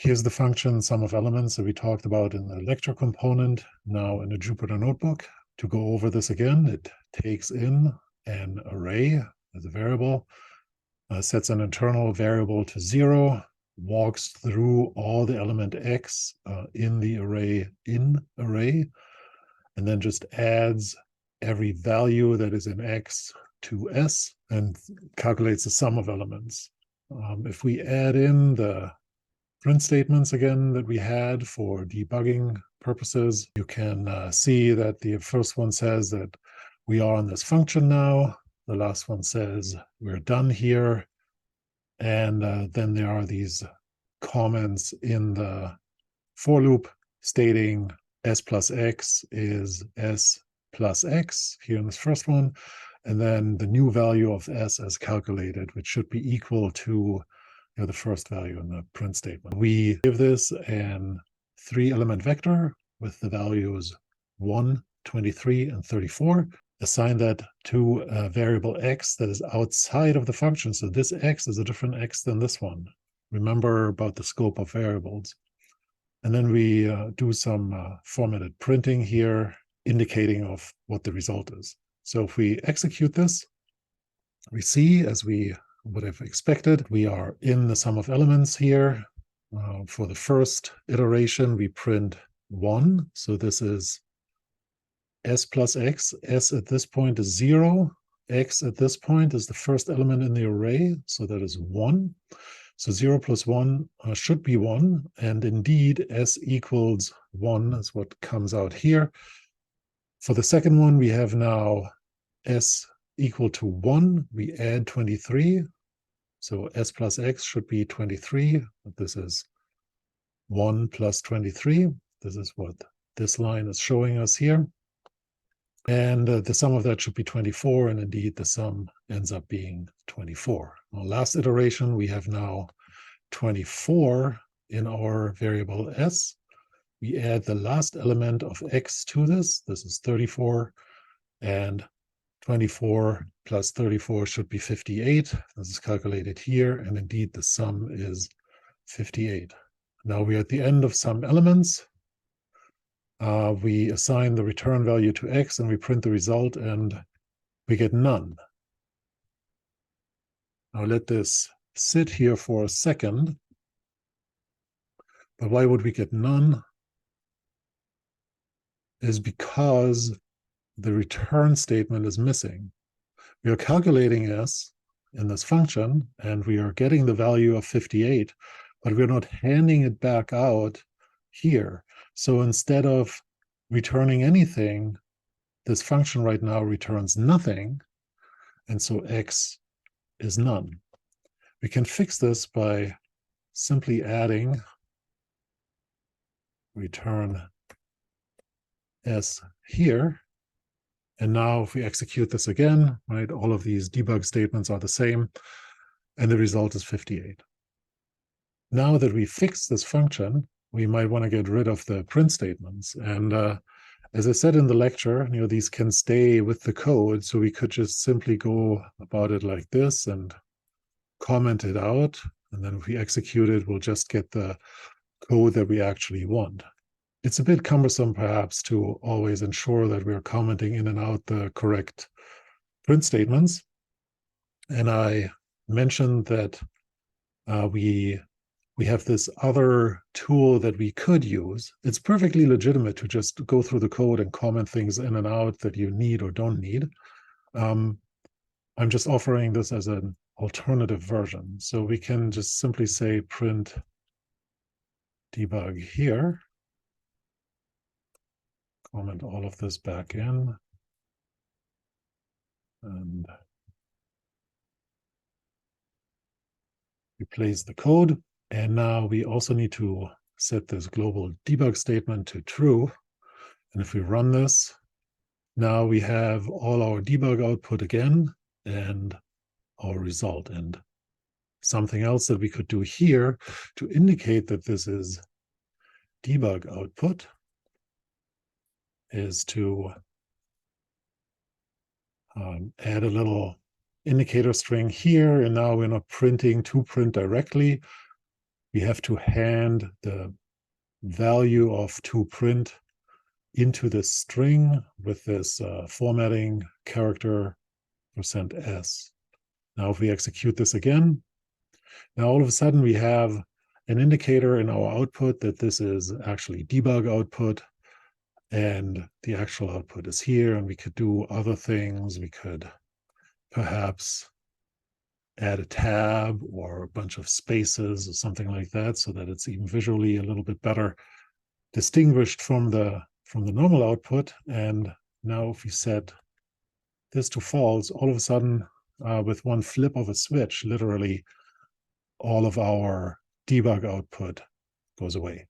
Here's the function sum of elements that we talked about in the lecture component, now in the Jupyter Notebook. To go over this again, it takes in an array as a variable, sets an internal variable to 0, walks through all the element x in the array and then just adds every value that is in x to s and calculates the sum of elements. If we add in the print statements again that we had for debugging purposes, you can see that the first one says that we are on this function now. The last one says we're done here. And then there are these comments in the for loop stating s plus x is s plus x here in this first one. And then the new value of s as calculated, which should be equal to the first value in the print statement. We give this an 3-element vector with the values 1, 23, and 34. Assign that to a variable x that is outside of the function. So this x is a different x than this one. Remember about the scope of variables. And then we do some formatted printing here, indicating of what the result is. So if we execute this, we see, as we would have expected, we are in the sum of elements here. For the first iteration, we print 1. So this is s plus x. S at this point is 0. X at this point is the first element in the array. So that is 1. So 0 plus 1 should be 1. And indeed, s equals 1 is what comes out here. For the second one, we have now s equal to 1. We add 23. So s plus x should be 23. This is 1 plus 23. This is what this line is showing us here. And the sum of that should be 24. And indeed, the sum ends up being 24. Our last iteration, we have now 24 in our variable s. We add the last element of x to this. This is 34. And 24 plus 34 should be 58. This is calculated here. And indeed, the sum is 58. Now we're at the end of sum elements. We assign the return value to x and we print the result and we get none. Now let this sit here for a second. But why would we get none? Is because the return statement is missing. We are calculating s in this function and we are getting the value of 58, but we're not handing it back out here. So instead of returning anything, this function right now returns nothing. And so x is none. We can fix this by simply adding return s here. And now if we execute this again, right, all of these debug statements are the same, and the result is 58. Now that we fixed this function, we might want to get rid of the print statements. And as I said in the lecture, these can stay with the code, so we could just simply go about it like this and comment it out. And then if we execute it, we'll just get the code that we actually want. It's a bit cumbersome, perhaps, to always ensure that we're commenting in and out the correct print statements. And I mentioned that we have this other tool that we could use. It's perfectly legitimate to just go through the code and comment things in and out that you need or don't need. I'm just offering this as an alternative version. So we can just simply say print debug here. Comment all of this back in. And replace the code. And now we also need to set this global debug statement to true. And if we run this, now we have all our debug output again and our result. And something else that we could do here to indicate that this is debug output is to add a little indicator string here. And now we're not printing to print directly. we have to hand the value of toPrint into this string with this formatting character %s. Now, if we execute this again, now all of a sudden we have an indicator in our output that this is actually debug output, and the actual output is here, and we could do other things. We could perhaps add a tab or a bunch of spaces or something like that, so that it's even visually a little bit better distinguished from the normal output. And now if we set this to false, all of a sudden, with one flip of a switch, literally all of our debug output goes away.